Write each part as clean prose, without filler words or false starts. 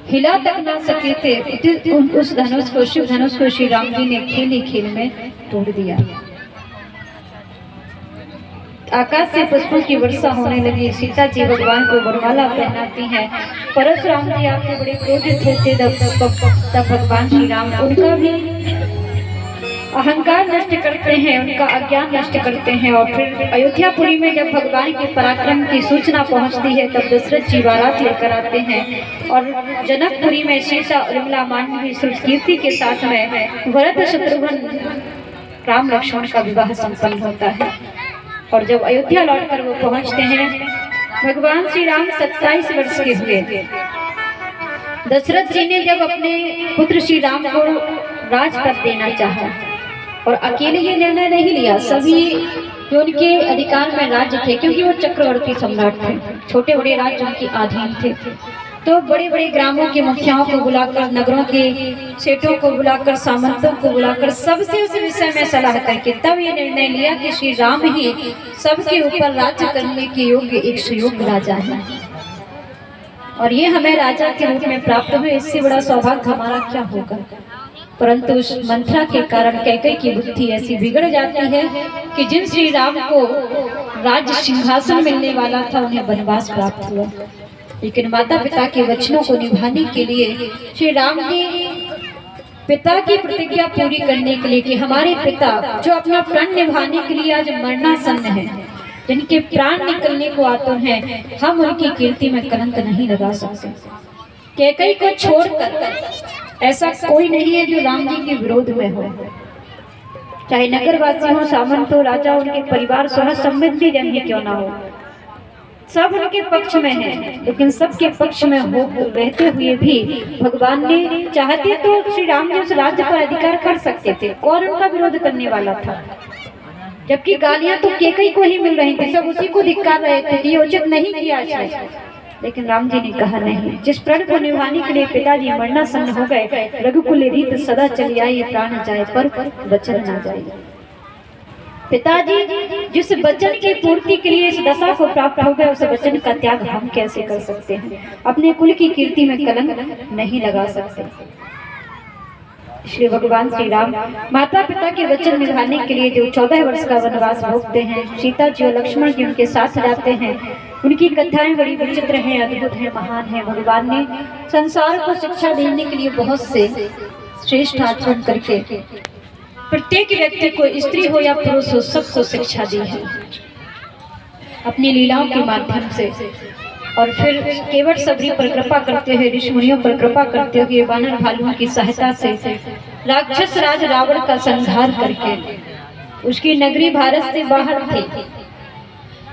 हिला तक ना सके थे, उस धनुष को, शिव धनुष को श्री राम जी ने खेल ही खेल में तोड़ दिया। आकाश से पुष्पों की वर्षा होने लगी। सीता जी भगवान को वरमाला पहनाती हैं। परशुराम जी आपके बड़े क्रोधित होते तब भगवान श्री राम उनका भी अहंकार नष्ट करते हैं, उनका अज्ञान नष्ट करते हैं। और फिर अयोध्यापुरी में जब भगवान के पराक्रम की सूचना पहुंचती है तब दशरथ जी बारात लेकर आते हैं और जनकपुरी में सीता उर्मिला मांडवी सुरकीर्ति के साथ में भरत शत्रुघ्न राम लक्ष्मण का विवाह संपन्न होता है। और जब अयोध्या लौटकर वो पहुंचते हैं, भगवान श्री राम 27 वर्ष के हुए। दशरथ जी ने जब अपने पुत्र श्री राम को राज कर देना चाहा और अकेले ये निर्णय नहीं लिया, सभी जो उनके अधिकार में राज्य थे, क्योंकि वो चक्रवर्ती सम्राट थे, छोटे बड़े राज्य उनके अधीन थे, तो बड़े बड़े ग्रामों के मुखियाओं को बुलाकर, नगरों के सेठों को बुलाकर, सामंतों को बुलाकर सबसे उस विषय में सलाह करके तब ये निर्णय लिया कि श्री राम ही सबके ऊपर राज्य करने के योग्य एक सुयोग्य राजा है और ये हमें राजा के रूप में प्राप्त हुए, इससे बड़ा सौभाग्य हमारा क्या होगा। परंतु उस मंत्रा के कारण कैकेयी की बुद्धि ऐसी बिगड़ जाती है कि जिन श्री राम को राज्य सिंहासन मिलने वाला था उन्हें वनवास प्राप्त हुआ। लेकिन माता पिता के वचनों को निभाने के लिए श्री राम जी पिता की प्रतिज्ञा पूरी करने के लिए कि हमारे पिता जो अपना प्राण निभाने के लिए आज मरणासन्न है, जिनके प्राण निकलने को आतुर हैं, हम उनकी कीर्ति में कलंक नहीं लगा सकते। कैकेयी को छोड़कर ऐसा कोई नहीं है जो राम जी के विरोध में हो, चाहे नगरवासी हो, सामंत हो, राजा, उनके परिवार, सह समृद्धि जन ही क्यों ना हो, सब उनके पक्ष में है। लेकिन सबके पक्ष में हो रहते हुए भी भगवान ने चाहते तो श्री राम जी उस राज्य पर अधिकार कर सकते थे, कौन उनका विरोध करने वाला था। जबकि गालियां तो कैकेयी को ही मिल रही थी, सब उसी को धिक्कार रहे थे, ये उचित नहीं किया जाए। लेकिन राम जी ने कहा नहीं, जिस प्रण को निभाने के लिए पिताजी मरणासन्न हो गए, रघुकुल रीत सदा चली आई, प्राण जाए पर वचन ना जाए। पिताजी जिस वचन की पूर्ति के लिए इस दशा को प्राप्त हो गए, उस वचन का त्याग हम कैसे कर सकते हैं। अपने कुल की कीर्ति में कलंक नहीं लगा सकते। श्री भगवान श्री राम माता पिता के वचन निभाने के लिए जो 14 वर्ष का वनवास भोगते हैं, सीता जी और लक्ष्मण जी उनके साथ जाते हैं। उनकी कथाएं बड़ी विचित्र हैं, अद्भुत हैं, महान हैं। भगवान ने संसार को शिक्षा देने के लिए बहुत से श्रेष्ठ आचरण करके प्रत्येक व्यक्ति को, स्त्री हो या पुरुष हो, सबको शिक्षा दी है अपनी लीलाओं के माध्यम से। और फिर केवट सबरी पर कृपा करते हुए, ऋषि मुनियों पर कृपा करते हुए, वानर भालुओं की सहायता से राक्षस राज रावण का संहार करके उसकी नगरी भारत से बाहर थी।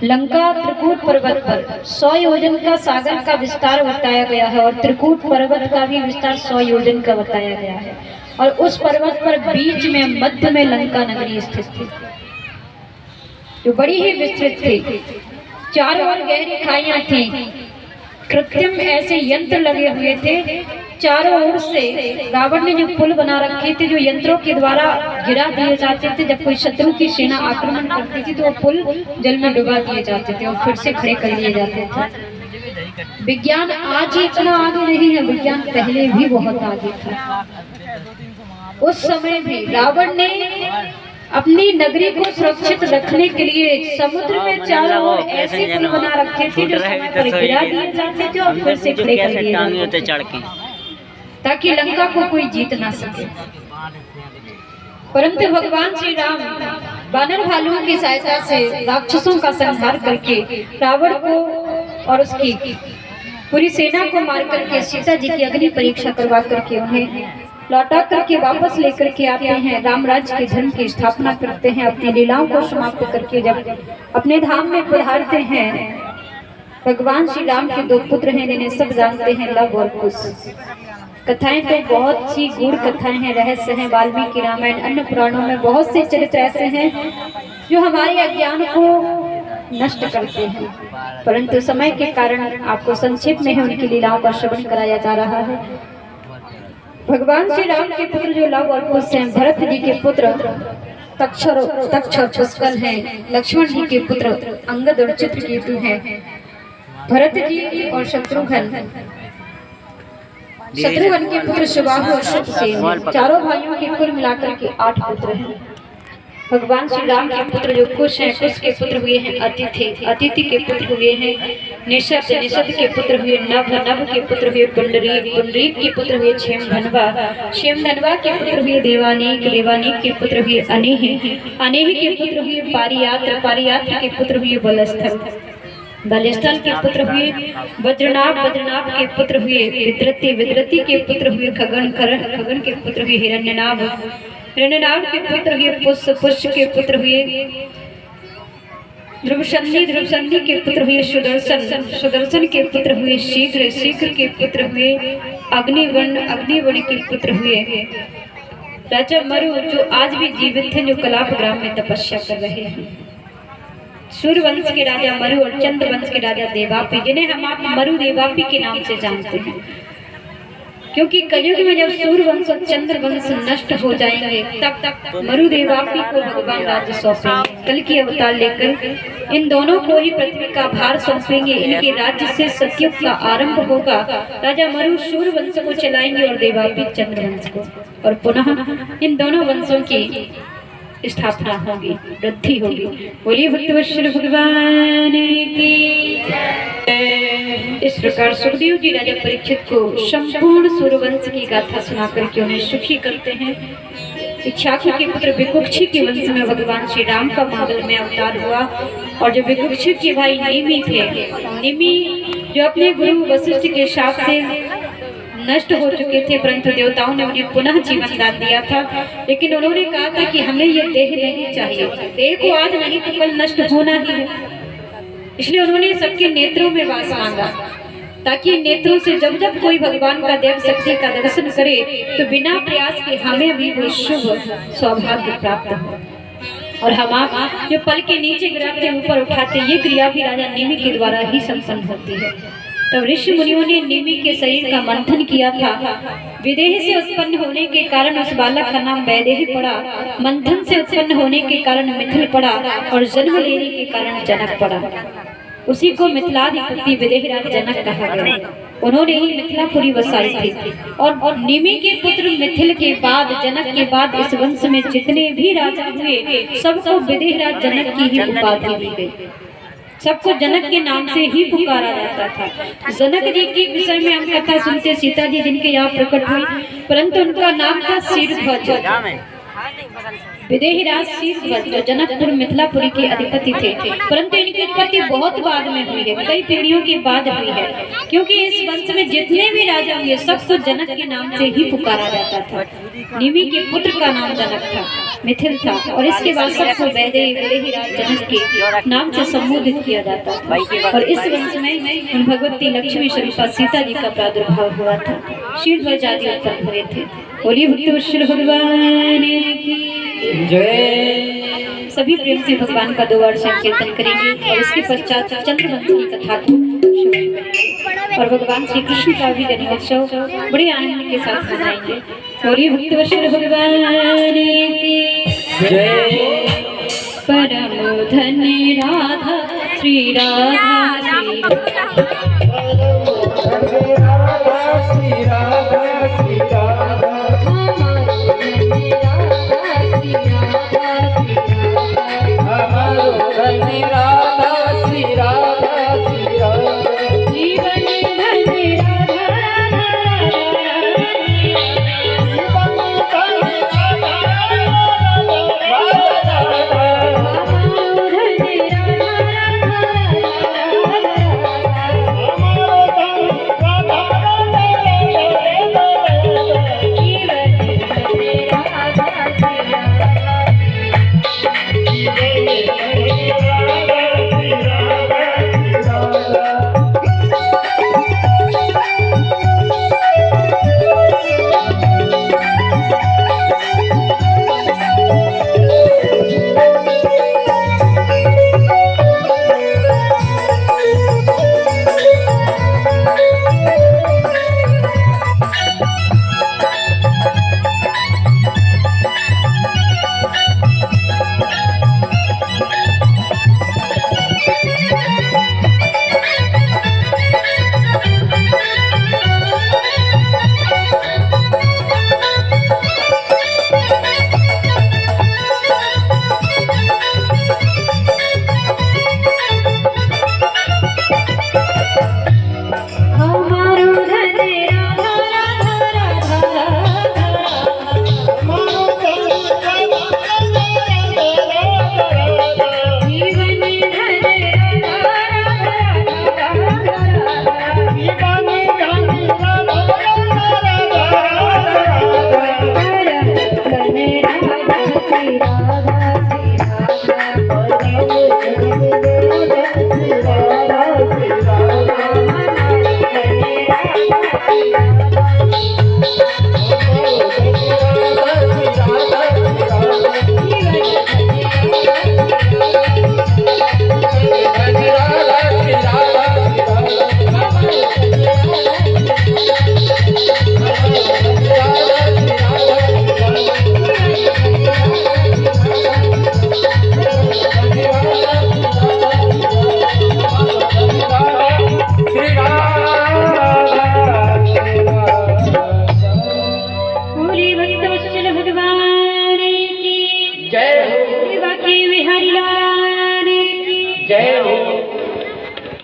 लंका त्रिकूट पर्वत पर 100 योजन का सागर का विस्तार बताया गया है और त्रिकूट पर्वत का भी विस्तार 100 योजन का बताया गया है। और उस पर्वत पर बीच में मध्य में लंका नगरी स्थित थी, जो बड़ी ही विस्तृत थी। चारों ओर गहरी खाइयां थी, कृत्रिम ऐसे यंत्र लगे हुए थे चारों ओर से। रावण ने जो पुल बना रखे थे, जो यंत्रों के द्वारा गिरा दिए जाते थे। जब कोई शत्रु की सेना आक्रमण करती थी तो वो पुल जल में डुबा दिए जाते थे और फिर से खड़े कर लिए जाते थे। विज्ञान आज ही इतना आगे नहीं है, विज्ञान पहले भी बहुत आगे था। उस समय भी रावण ने अपनी नगरी को सुरक्षित रखने के लिए समुद्र में चारों ओर ऐसे पुल बना रखे थे जो समय पर गिरा दिए जाते थे और फिर से खड़े कर दिए जाते थे, ताकि लंका को कोई जीत ना सके। परंतु भगवान श्री राम वानर भालुओं की सहायता से राक्षसों का संहार करके रावण को और उसकी पूरी सेना को मार करके सीता जी की अग्नि परीक्षा करवा करके उन्हें लौटा करके वापस लेकर के आते हैं। राम राज्य के धर्म की स्थापना करते हैं। अपनी लीलाओं को समाप्त करके जब अपने धाम में पधारते हैं, भगवान श्री राम के 2 पुत्र हैं जिन्हें सब जानते हैं, लव और कुश। कथाएं तो बहुत सी गूढ़ कथाएं हैं, रहस्य हैं। वाल्मीकि रामायण, अन्य पुराणों में बहुत से चरित्र ऐसे हैं जो हमारे अज्ञान को नष्ट करते हैं, परंतु समय के कारण आपको संक्षेप में उनकी लीलाओं का श्रवण कराया जा रहा है। भगवान श्री राम के पुत्र जो लव और कुश हैं, भरत जी के पुत्र तक्ष और पुष्कल हैं, लक्ष्मण जी के पुत्र अंगद और चित्रकेतु हैं, भरत जी और शत्रुघ्न शत्रुघ्न के पुत्र सुबाहु और शतसेन, चारों भाइयों के कुल मिलाकर के 8 पुत्र हैं। भगवान श्री राम के पुत्र जो कुश हैं, कुश के पुत्र हुए हैं अतिथि, अतिथि के पुत्र हुए हैं निषद, निषद के पुत्र हुए नभ, नभ के पुत्र हुए पुंडरीक, पुंडरीक के पुत्र हुए क्षेमधनवा, क्षेमधनवा के पुत्र हुए देवानीक, देवानीक के पुत्र हुए अनेह, अनेह के पुत्र हुए पारियात्र, पारियात्र के पुत्र हुए बलस्थल, बलस्थल के पुत्र हुए वज्रनाभ, वज्रनाभ के पुत्र हुए विद्रति, विद्रति के पुत्र हुए खगन, खगन के पुत्र हुए हिरण्यनाभ, हिरण्यनाभ के पुत्र हुए पुष्य, पुष्य के पुत्र हुए ध्रुवसंधि, ध्रुवसंधि के पुत्र हुए सुदर्शन, सुदर्शन के पुत्र हुए शीघ्र, शीघ्र के पुत्र हुए अग्निवर्ण, अग्निवर्ण के पुत्र हुए राजा मरु, जो आज भी जीवित थे, जो कलाप ग्राम में तपस्या कर रहे हैं। सूर्यवंश के राजा मरु और चंद्रवंश के राजा देवापी, जिन्हें हम आप मरु देवापी के नाम से जानते हैं, क्योंकि कलयुग में जब सूर्यवंश और चंद्रवंश नष्ट हो जाएंगे तब तक मरु देवापी को भगवान राज्य सौंपेंगे। कल की अवतार लेकर इन दोनों को ही पृथ्वी का भार सौंपेंगे। इनके राज्य से सतयुग का आरंभ होगा। राजा मरु सूर्यवंश को चलाएंगे और देवापी चंद्रवंश को, और पुनः इन दोनों वंशों की स्थापना होगी, वृद्धि होगी। बोलिए भक्तवत्सल भगवान की। इस प्रकार सुखदेव जी राजा परीक्षित को संपूर्ण सूर्यवंश की गाथा सुना करके उन्हें सुखी करते हैं। इक्ष्वाकु के पुत्र विकुक्षी के वंश में भगवान श्री राम का मंगल में अवतार हुआ, और जो विकुक्षी के भाई निमि थे, निमि जो अपने गुरु वशिष्ठ के शाप से नष्ट हो चुके थे, परंतु देवताओं ने उन्हें पुनः जीवन दान दिया था। लेकिन उन्होंने कहा था कि हमें ये देह नहीं चाहिए, देह को आज नहीं तो कल नष्ट होना ही है। इसलिए उन्होंने सबके नेत्रों में वास मांगा, ताकि नेत्रों से जब जब कोई भगवान का देव शक्ति का दर्शन करे तो बिना प्रयास के हमें भी वो शुभ सौभाग्य प्राप्त हो, और हम आप जो पल के नीचे गिराते ऊपर उठाते, ये क्रिया भी राजा निमि के द्वारा ही संपन्न होती है। तो ऋषि मुनियों ने निमि के शरीर का मंथन किया था। विदेह से उत्पन्न होने के कारण उस बालक का नाम वैदेही पड़ा, मंथन से उत्पन्न होने के कारण मिथिल पड़ा, और जन्म लेने के कारण जनक पड़ा। उसी को मिथिलाधिपति विदेहराज जनक कहा गया। उन्होंने ही मिथिलापुरी बसाई थी, और निमि के पुत्र मिथिल के बाद, जनक के बाद इस वंश में जितने भी राजा हुए सबको विदेहराज जनक की ही उपाधि दी गई। सबको जनक के नाम से ही पुकारा जाता था। जनक जी के विषय में हम कथा सुनते, सीता जी जिनके यहाँ प्रकट हुई, परंतु उनका नाम था शीर्षध्वज। विदेहराज शीर्षध्वज जो जनकपुर मिथिलापुरी के अधिपति थे, परंतु इनकी उत्पत्ति बहुत बाद में हुई है, कई पीढ़ियों के बाद हुई है, क्योंकि इस वंश में जितने भी राजा हुए सबको जनक के नाम से ही पुकारा जाता था। निमि के पुत्र का नाम जनक था, मिथिल था, और इसके बाद सबको विदेहराज जनक के नाम से संबोधित किया जाता था। और इस वंश में भगवती लक्ष्मी स्वरूपा सीता जी का प्रादुर्भाव हुआ था। शीर्षध्वज आदि उत्पन्न हुए थे। बोलिए भक्तवत्सल भगवान की जय। सभी प्रेम से भगवान का 2 बार संकीर्तन करेंगे, और इसके पश्चात चंद्रवंश की कथा को शुरू करेंगे, और भगवान श्री कृष्ण का भी जन्मोत्सव बड़े आनंद के साथ मनाएंगे। बोलिए भक्तवत्सल भगवान की जय। परम धन्य राधा श्री राधा श्री है।